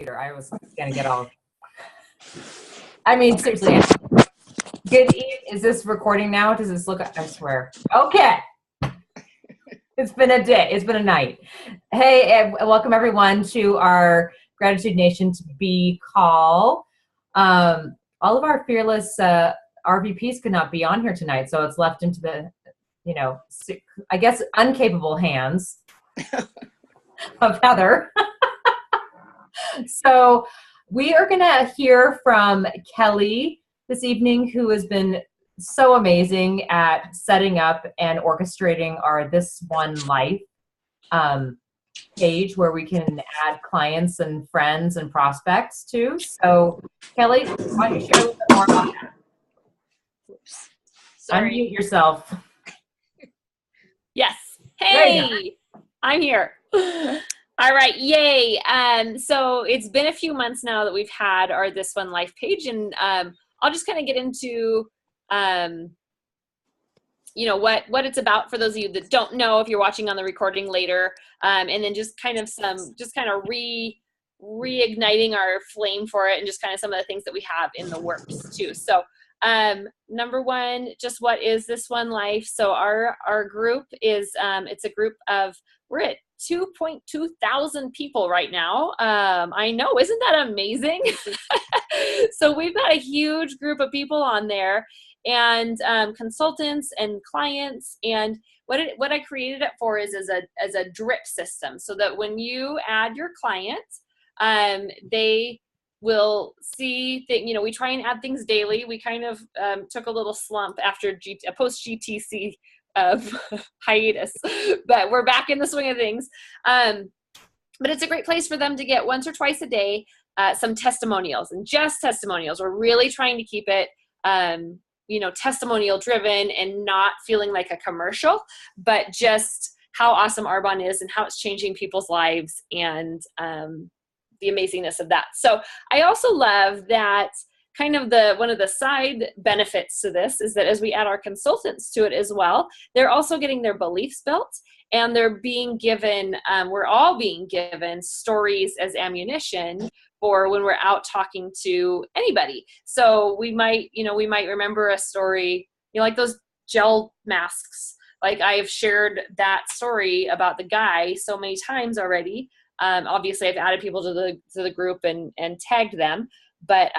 I was going to get all, I mean, seriously. Good Eve, is this recording now? Does this look, I swear. Okay. It's been a day. It's been a night. Hey, and welcome everyone to our Gratitude Nation to Be call. All of our fearless RVPs could not be on here tonight, so it's left into the, I guess, incapable hands of Heather. So we are going to hear from Kelly this evening, who has been so amazing at setting up and orchestrating our This One Life page where we can add clients and friends and prospects to. So Kelly, why don't you share a little bit more about that? Oops. Sorry. Unmute yourself. Yes. Hey, I'm here. All right. Yay. So it's been a few months now that we've had our This One Life page, and I'll just kind of get into what it's about for those of you that don't know, if you're watching on the recording later, and then just kind of reigniting our flame for it, and just kind of some of the things that we have in the works too. So number one, just what is This One Life? So our group is it's a group of, we're at 2.2 thousand people right now. I know, isn't that amazing? So we've got a huge group of people on there, and consultants and clients. And what I created it for is as a drip system, so that when you add your client, they will see that, we try and add things daily. We kind of took a little slump after a post GTC hiatus, but we're back in the swing of things. But it's a great place for them to get once or twice a day some testimonials, and just testimonials. We're really trying to keep it testimonial driven and not feeling like a commercial, but just how awesome Arbonne is and how it's changing people's lives, and the amazingness of that. So I also love that kind of one of the side benefits to this is that as we add our consultants to it as well, they're also getting their beliefs built, and they're being given, we're all being given stories as ammunition for when we're out talking to anybody. So we might remember a story, like those gel masks. Like, I've shared that story about the guy so many times already. Obviously I've added people to the group and tagged them, but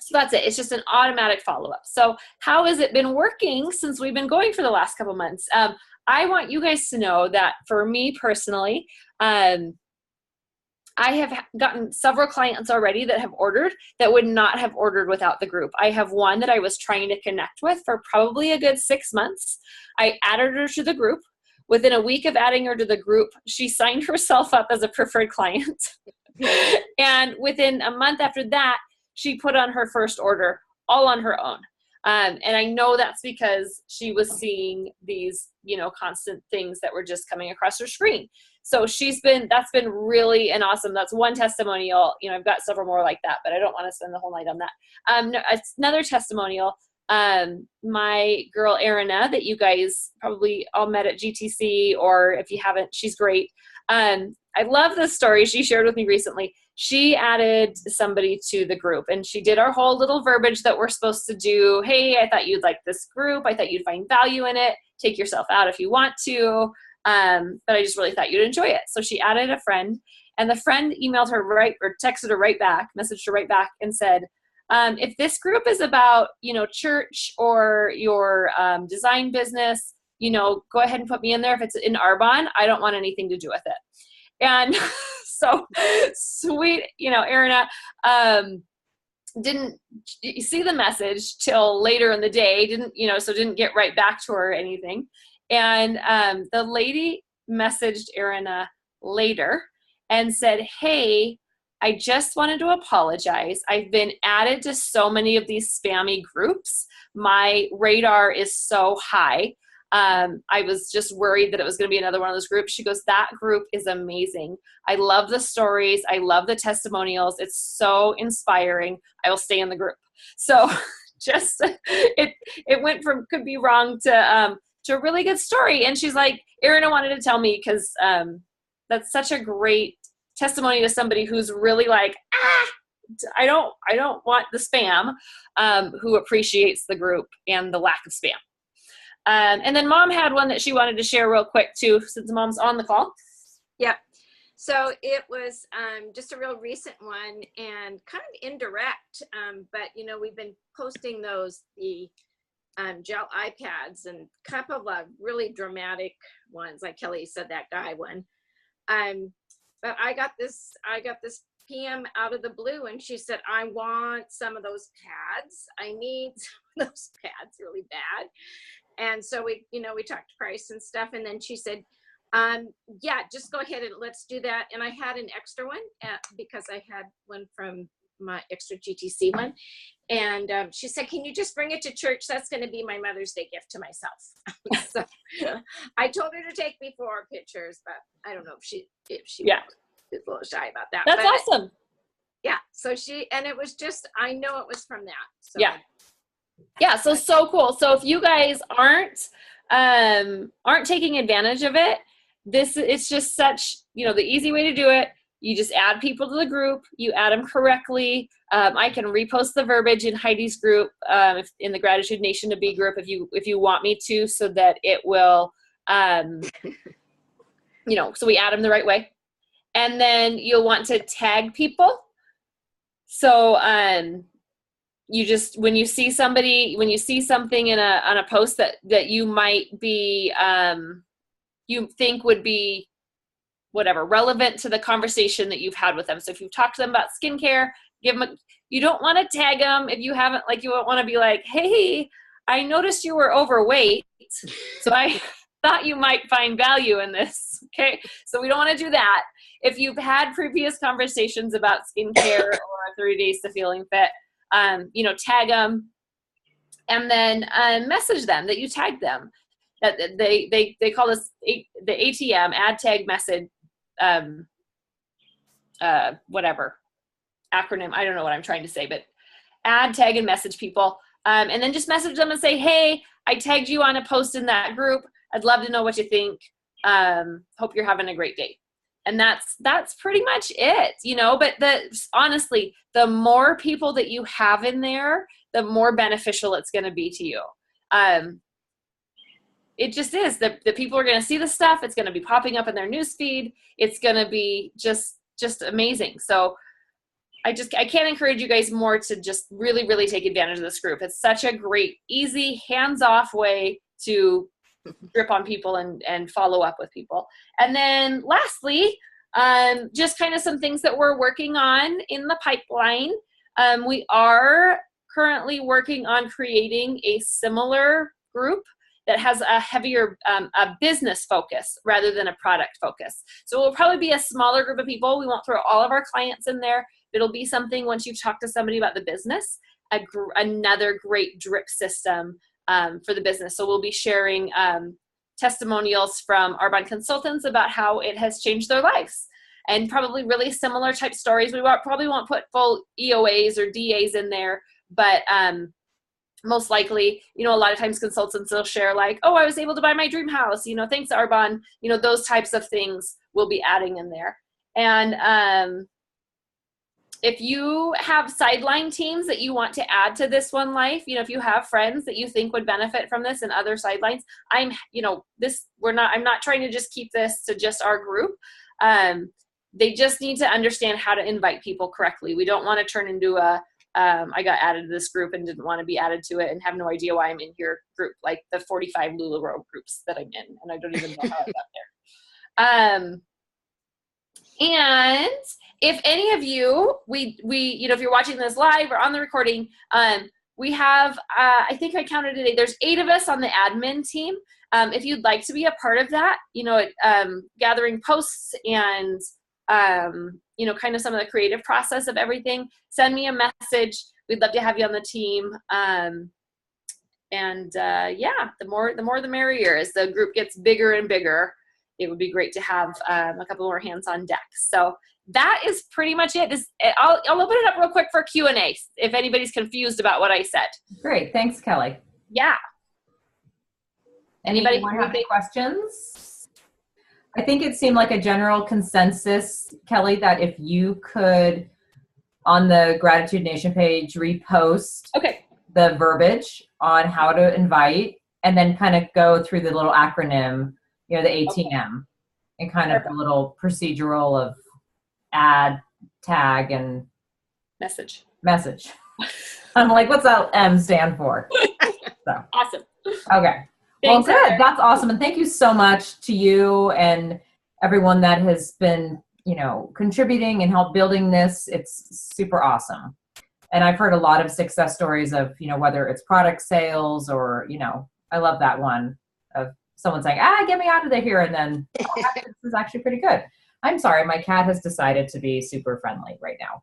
so that's it. It's just an automatic follow-up. So how has it been working since we've been going for the last couple months? I want you guys to know that for me personally, I have gotten several clients already that have ordered that would not have ordered without the group. I have one that I was trying to connect with for probably a good 6 months. I added her to the group. Within a week of adding her to the group, she signed herself up as a preferred client. And within a month after that, she put on her first order all on her own. And I know that's because she was seeing these, constant things that were just coming across her screen. So that's been really an awesome, that's one testimonial. I've got several more like that, but I don't want to spend the whole night on that. No, it's another testimonial. My girl, Erina, that you guys probably all met at GTC, or if you haven't, she's great. I love this story she shared with me recently. She added somebody to the group, and she did our whole little verbiage that we're supposed to do. Hey, I thought you'd like this group. I thought you'd find value in it. Take yourself out if you want to. But I just really thought you'd enjoy it. So she added a friend, and the friend emailed her texted her right back, messaged her right back and said, if this group is about, church or your design business, go ahead and put me in there. If it's in Arbonne, I don't want anything to do with it. And so sweet, Erina didn't see the message till later in the day, didn't get right back to her or anything. And the lady messaged Erina later and said, hey, I just wanted to apologize. I've been added to so many of these spammy groups. My radar is so high. I was just worried that it was going to be another one of those groups. She goes, that group is amazing. I love the stories. I love the testimonials. It's so inspiring. I will stay in the group. So just, it went from could be wrong to a really good story. And she's like, Erina wanted to tell me because that's such a great testimony to somebody who's really like, I don't want the spam, who appreciates the group and the lack of spam. And then Mom had one that she wanted to share real quick too, since Mom's on the call. Yeah. So it was just a real recent one and kind of indirect, but you know, we've been posting the gel iPads and a couple of really dramatic ones, like Kelly said, that guy one. But I got this PM out of the blue, and she said, I want some of those pads. I need some of those pads really bad. And so we talked price and stuff. And then she said, yeah, just go ahead and let's do that. And I had an extra one because I had one from my extra GTC one. And she said, can you just bring it to church? That's going to be my Mother's Day gift to myself. So I told her to take me 4 pictures, but I don't know if she Yeah. is a little shy about that. That's but, awesome. Yeah. So and it was just, I know it was from that. So. Yeah. Yeah. So cool. So if you guys aren't taking advantage of it, it's just such, the easy way to do it. You just add people to the group. You add them correctly. I can repost the verbiage in Heidi's group, in the Gratitude Nation to Be group, if you want me to, so that it will, so we add them the right way. And then you'll want to tag people. So you just, when you see something on a post that you might be, you think would be whatever, relevant to the conversation that you've had with them. So if you've talked to them about skincare, you don't want to tag them if you haven't, like, you want to be like, hey, I noticed you were overweight, so I thought you might find value in this. Okay. So we don't want to do that. If you've had previous conversations about skincare or 30 days to feeling fit, tag them, and then message them that you tagged them. That they call this the ATM, add tag message, whatever acronym. I don't know what I'm trying to say, but add, tag, and message people. And then just message them and say, hey, I tagged you on a post in that group. I'd love to know what you think. Hope you're having a great day. And that's pretty much it, but honestly, the more people that you have in there, the more beneficial it's going to be to you. It just is. The people are going to see the stuff. It's going to be popping up in their newsfeed. It's going to be just amazing. So I can't encourage you guys more to just really, really take advantage of this group. It's such a great, easy, hands-off way to grip on people and follow up with people. And then lastly, just kind of some things that we're working on in the pipeline. We are currently working on creating a similar group that has a heavier a business focus rather than a product focus. So it will probably be a smaller group of people. We won't throw all of our clients in there. It'll be something, once you've talked to somebody about the business, another great drip system for the business. So we'll be sharing testimonials from Arbonne consultants about how it has changed their lives, and probably really similar type stories. We probably won't put full EOAs or DAs in there, but most likely, a lot of times consultants will share like, oh, I was able to buy my dream house, thanks Arbonne, those types of things we'll be adding in there. And if you have sideline teams that you want to add to this One Life, if you have friends that you think would benefit from this and other sidelines, I'm not trying to just keep this to just our group. They just need to understand how to invite people correctly. We don't want to turn into I got added to this group and didn't want to be added to it and have no idea why I'm in your group, like the 45 LuLaRoe groups that I'm in, and I don't even know how I got there. And if any of you, if you're watching this live or on the recording, we have, I think I counted today, there's 8 of us on the admin team. If you'd like to be a part of that, gathering posts and, kind of some of the creative process of everything, send me a message. We'd love to have you on the team. The more the merrier. As the group gets bigger and bigger, it would be great to have a couple more hands on deck. So that is pretty much it. I'll open it up real quick for Q&A if anybody's confused about what I said. Great. Thanks, Kelly. Yeah. Anybody have any questions? I think it seemed like a general consensus, Kelly, that if you could, on the Gratitude Nation page, repost Okay. the verbiage on how to invite, and then kind of go through the little acronym, the ATM, and kind of the little procedural of add, tag, and message. I'm like, what's that M stand for? So. Awesome. Okay. Well, good. Heather. That's awesome. And thank you so much to you and everyone that has been, contributing and helped building this. It's super awesome. And I've heard a lot of success stories of, whether it's product sales or, I love that one of someone saying, get me out of here. And then this is actually pretty good. I'm sorry. My cat has decided to be super friendly right now.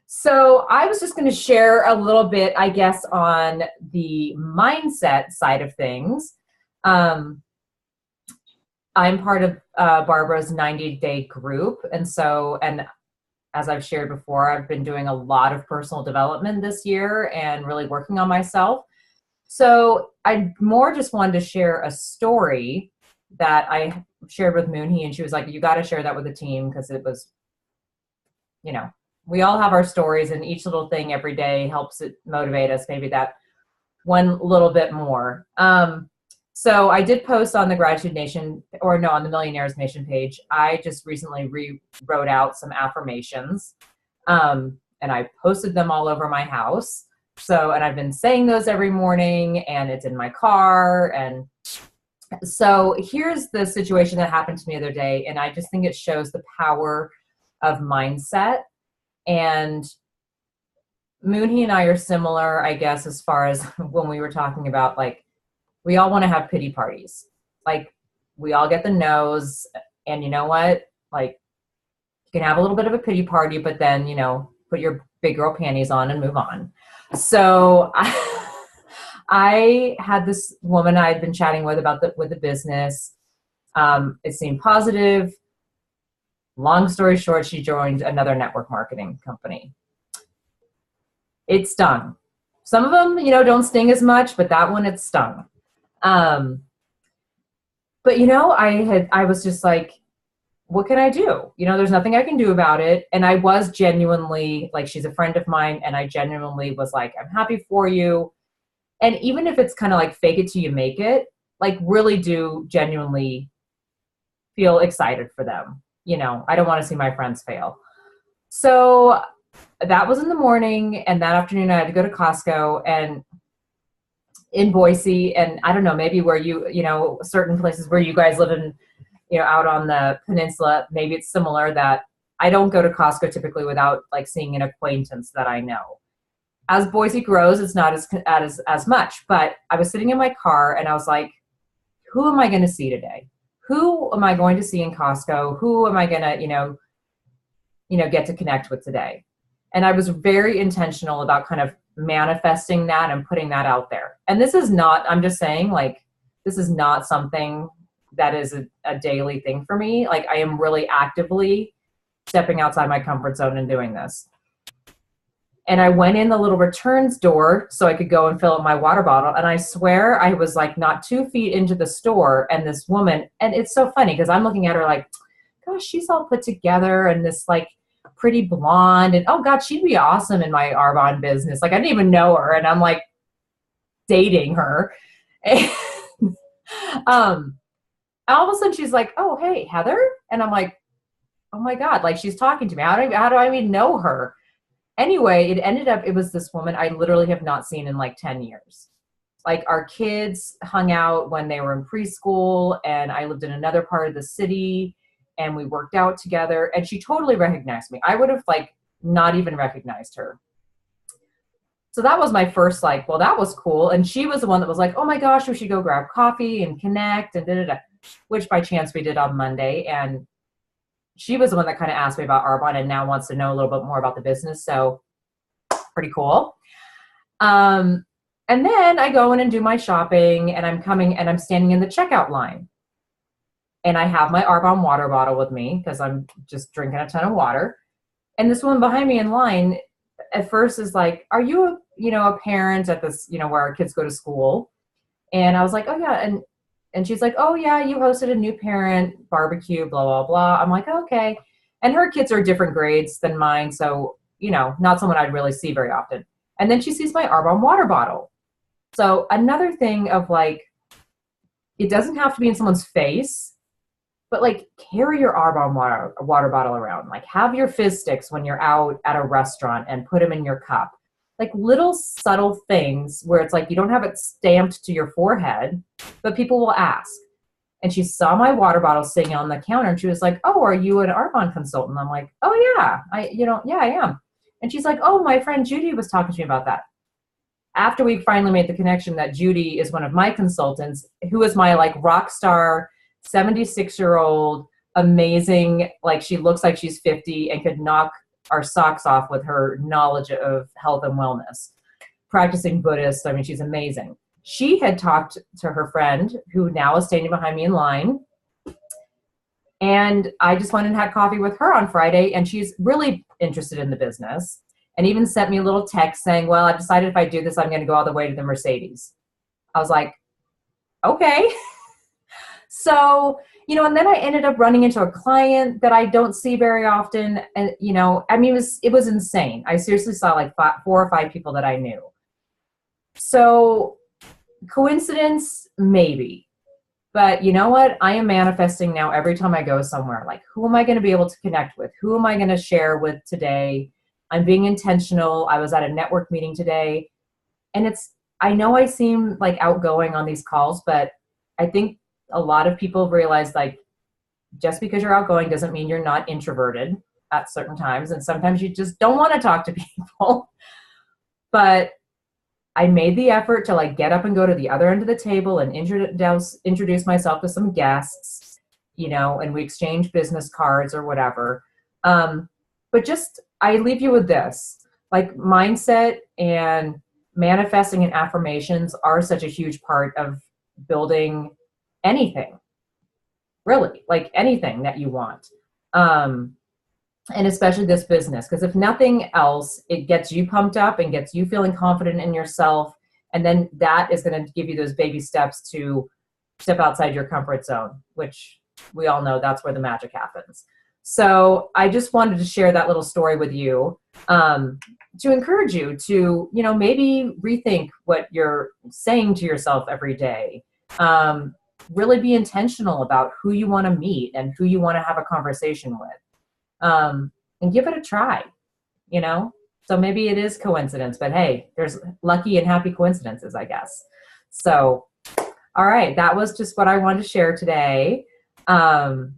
So I was just going to share a little bit, I guess, on the mindset side of things. I'm part of Barbara's 90-day group. And as I've shared before, I've been doing a lot of personal development this year and really working on myself. So I more just wanted to share a story that I shared with Moonhee, and she was like, you got to share that with the team, because it was, we all have our stories, and each little thing every day helps it motivate us, maybe that one little bit more. So I did post on the Gratitude Nation, on the Millionaires Nation page. I just recently wrote out some affirmations, and I posted them all over my house. And I've been saying those every morning, and it's in my car. And so here's the situation that happened to me the other day, and I just think it shows the power of mindset. And Moonhee and I are similar, I guess, as far as when we were talking about, like, we all want to have pity parties. Like, we all get the nose, and you know what? Like, you can have a little bit of a pity party, but then, put your big girl panties on and move on. So I had this woman I had been chatting with with the business. It seemed positive. Long story short, she joined another network marketing company. It stung. Some of them, don't sting as much, but that one, it stung. But I was just like, what can I do? There's nothing I can do about it. And I was genuinely, like, she's a friend of mine, and I genuinely was like, I'm happy for you. And even if it's kind of like fake it till you make it, like, really do genuinely feel excited for them. I don't want to see my friends fail. So that was in the morning, and that afternoon I had to go to Costco and in Boise, and I don't know, maybe where certain places where you guys live in, out on the peninsula, maybe it's similar, that I don't go to Costco typically without, like, seeing an acquaintance that I know. As Boise grows, it's not as much, but I was sitting in my car and I was like, who am I going to see today? Who am I going to see in Costco? Who am I going to, get to connect with today? And I was very intentional about kind of manifesting that and putting that out there. And this is not, I'm just saying, like, this is not something that is a daily thing for me. Like, I am really actively stepping outside my comfort zone and doing this. And I went in the little returns door so I could go and fill up my water bottle. And I swear I was like not 2 feet into the store, and this woman, and it's so funny because I'm looking at her like, gosh, she's all put together and this like pretty blonde, and oh God, she'd be awesome in my Arbonne business. Like, I didn't even know her, and I'm like dating her. And, all of a sudden she's like, oh, hey, Heather. And I'm like, oh my God, like, she's talking to me. How do I even know her? Anyway, it was this woman I literally have not seen in like 10 years. Like, our kids hung out when they were in preschool, and I lived in another part of the city, and we worked out together, and she totally recognized me. I would have like not even recognized her. So that was my first, like, well, that was cool. And she was the one that was like, oh my gosh, we should go grab coffee and connect and da-da-da, which by chance we did on Monday. And she was the one that kind of asked me about Arbonne and now wants to know a little bit more about the business. So pretty cool. And then I go in and do my shopping, and I'm standing in the checkout line, and I have my Arbonne water bottle with me because I'm just drinking a ton of water. And this woman behind me in line at first is like, are you a parent at this, where our kids go to school? And I was like, oh yeah. and she's like, oh yeah, you hosted a new parent barbecue, blah, blah, blah. I'm like, okay. And her kids are different grades than mine. So, not someone I'd really see very often. And then she sees my Arbonne water bottle. So another thing of like, it doesn't have to be in someone's face, but like carry your Arbonne water bottle around. Like have your fizz sticks when you're out at a restaurant and put them in your cup. Like little subtle things where it's like you don't have it stamped to your forehead, but people will ask. And she saw my water bottle sitting on the counter and she was like, oh, are you an Arbonne consultant? I'm like, oh yeah, I am. And she's like, oh, my friend Judy was talking to me about that. After we finally made the connection that Judy is one of my consultants, who is my like rock star, 76-year-old, amazing, like she looks like she's 50 and could knock our socks off with her knowledge of health and wellness. Practicing Buddhist, I mean, she's amazing. She had talked to her friend who now is standing behind me in line. And I just went and had coffee with her on Friday, and she's really interested in the business and even sent me a little text saying, well, I've decided if I do this, I'm going to go all the way to the Mercedes. I was like, okay. So, and then I ended up running into a client that I don't see very often. And, I mean, it was insane. I seriously saw like 4 or 5 people that I knew. So coincidence, maybe. But you know what? I am manifesting now every time I go somewhere. Like, who am I going to be able to connect with? Who am I going to share with today? I'm being intentional. I was at a network meeting today. And I know I seem like outgoing on these calls, but I think a lot of people realize like just because you're outgoing doesn't mean you're not introverted at certain times. And sometimes you just don't want to talk to people. But I made the effort to like get up and go to the other end of the table and introduce myself to some guests, and we exchanged business cards or whatever. But just, I leave you with this, like mindset and manifesting and affirmations are such a huge part of building anything, really, like anything that you want. And especially this business, because if nothing else, it gets you pumped up and gets you feeling confident in yourself. And then that is going to give you those baby steps to step outside your comfort zone, which we all know that's where the magic happens. So I just wanted to share that little story with you to encourage you to, maybe rethink what you're saying to yourself every day. Really be intentional about who you want to meet and who you want to have a conversation with. And give it a try, So maybe it is coincidence, but hey, there's lucky and happy coincidences, I guess. So, all right, that was just what I wanted to share today. And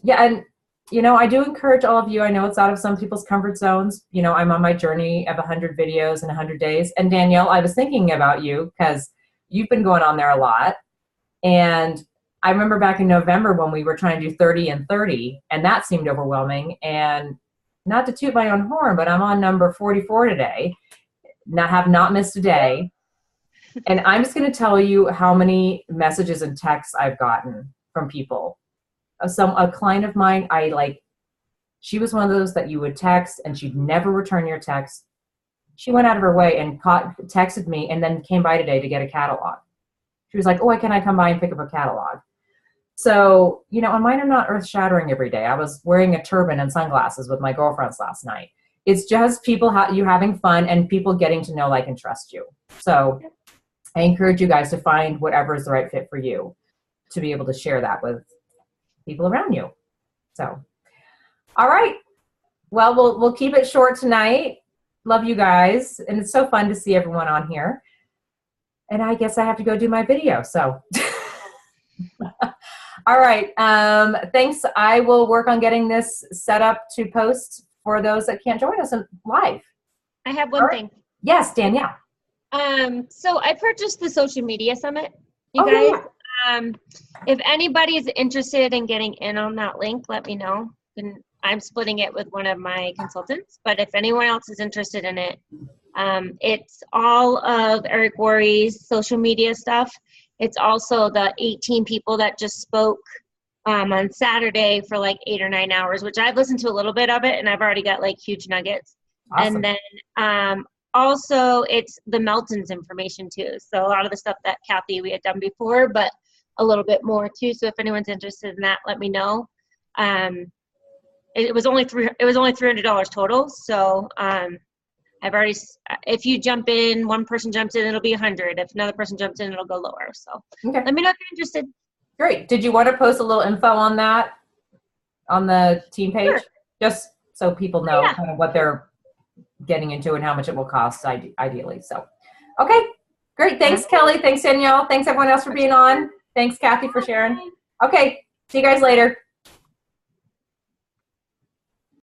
yeah, and, I do encourage all of you, I know it's out of some people's comfort zones. I'm on my journey of 100 videos in 100 days. And Danielle, I was thinking about you because you've been going on there a lot. And I remember back in November when we were trying to do 30 and 30, and that seemed overwhelming. And not to toot my own horn, but I'm on number 44 today. Have not missed a day. And I'm just going to tell you how many messages and texts I've gotten from people. A client of mine, she was one of those that you would text and she'd never return your text. She went out of her way and texted me and then came by today to get a catalog. She was like, oh, can I come by and pick up a catalog? So, and mine are not earth-shattering every day. I was wearing a turban and sunglasses with my girlfriends last night. It's just people you having fun and people getting to know, like, and trust you. So I encourage you guys to find whatever is the right fit for you to be able to share that with people around you. So, all right. Well, we'll keep it short tonight. Love you guys. And it's so fun to see everyone on here. And I guess I have to go do my video. So, all right. Thanks. I will work on getting this set up to post for those that can't join us live. I have one thing. Yes, Danielle. So I purchased the social media summit, you guys. Yeah. If anybody is interested in getting in on that link, let me know. And I'm splitting it with one of my consultants, but if anyone else is interested in it, it's all of Eric Worre's social media stuff. It's also the 18 people that just spoke on Saturday for like 8 or 9 hours, which I've listened to a little bit of it and I've already got like huge nuggets. Awesome. And then also it's the Melton's information too. So a lot of the stuff that Kathy we had done before, but a little bit more too. So if anyone's interested in that, let me know. It was only $300 total. So I've already, if you jump in, one person jumps in, it'll be 100. If another person jumps in, it'll go lower. So Okay. let me know if you're interested. Great. Did you want to post a little info on that on the team page? Sure. Just so people know Yeah. kind of what they're getting into and how much it will cost ideally. So, okay. Great. Thanks, Kelly. Thanks, Danielle. Thanks, everyone else, for being on. Thanks, Kathy, for sharing. Okay. See you guys later.